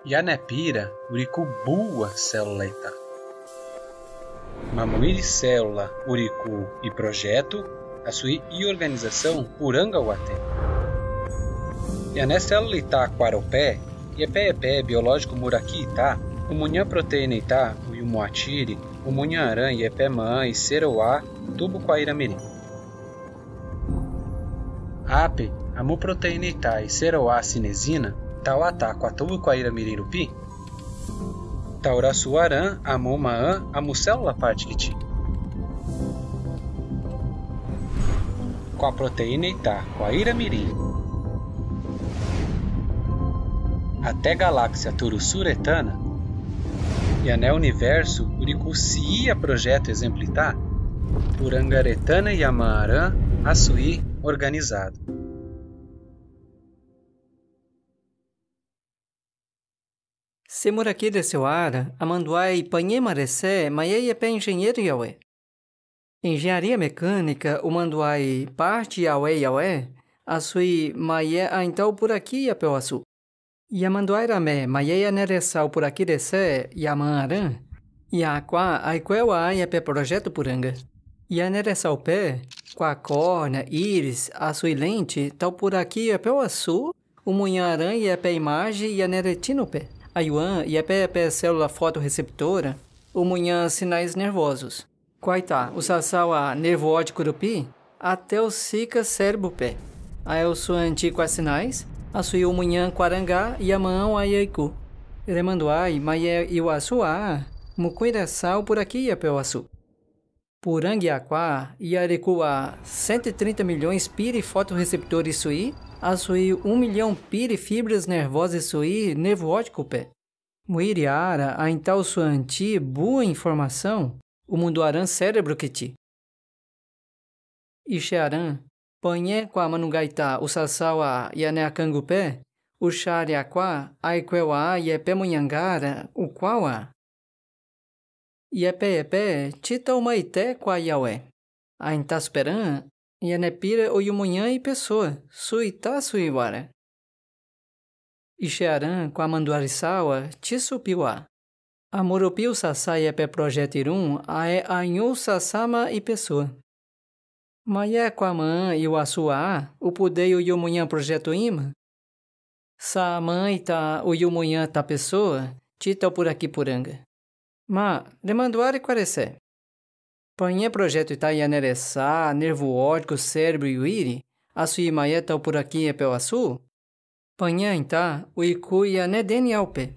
Yanepira, uricu bua célula itá. Mamuiri célula, uricu e projeto, a sua e organização Puranga Uate. Yané célula itá quaropé, Yepé biológico muraki itá, o munhã proteína itá, o yumuatiri, o munhã aran, Yepé mã e seroá, tubo quairamirim. Ape, amu proteína itá e seroá cinesina, tauatá quatubo quairamirim rupi. Taurasuaran, amu maã, amu célula partiliti. Com a proteína itá, quairamirim. Até galáxia Turusuretana, Yané universo, uricucia projeto exemplitá, Purangaretana e Amaran, Açuí, organizado. Semuraki de seu ara, amanduai panhe marecé, maieia pé engenheiro yaué. Engenharia mecânica, o manduai parte yaué, açui maie aintal por aqui e apeu açu. Yamanduai ramé, maieia neressal por aqui descé, yamanarã, yaquá aiquel a pé projeto puranga. Yaneressal pé, qua córnea, íris, açui lente, tal por aqui apeu açu, o munharã e pé imagem e aneretino pé. A yuan e pé célula fotorreceptora, o munhã sinais nervosos. Quaitá, o sassau a nervo óptico do pi, até o sica cérebro pé. A el suanti quais sinais, a sui o munhã quarangá e a mão a iaiku. Remanduai, maie iuaçu a, mucuiraçal por aqui e apeu açu. Puranguiaquá e arecu a 130 milhões piri fotorreceptores sui, açui 1 milhão piri fibras nervosas sui nervo óptico pé. Muiriara, a intal suanti boa informação, o mundo aran cérebro que ti. Ixearan, panhé qua manugaitá, o sassau a yaneacangu pé, o xariaquá, aiquel a iepé munhangara, o qual a. Iepé, tita umaité qua iaué. A intasperan, Yanepira o yumunhã e pessoa, suitá suiwara. Ixearan, com a manduariçaua, tisupiuá. Amoropio sassá e pé projeto irum, aé anhu sassama e pessoa. Maia com a mãe e o açuá, o pudei o yumunhã projeto ima. Sa mãe tá o yumunhã tá pessoa, tita por aqui puranga. Ma, demanduare quarecé. Panhé projeto Itaianeressá, nervo óptico, cérebro e uiri, açui maia tal por aqui é pel açu? Panhé então, o icu e anedene alpé.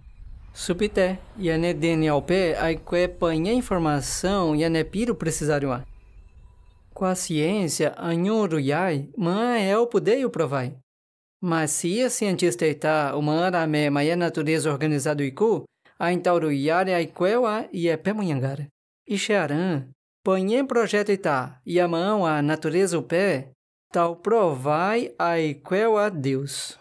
Supité, e anedene alpé, aique panhé informação e anepiro precisário a. Com a ciência, anhuru yai, man é o podeio provai. Mas se a cientista está, uma aramé, maia natureza organizado icu, a intauru yare aiquel a e é pé munhangara. Ixearan, panhém projeto itá, e a mão a natureza o pé, tal provai aiquel a Deus.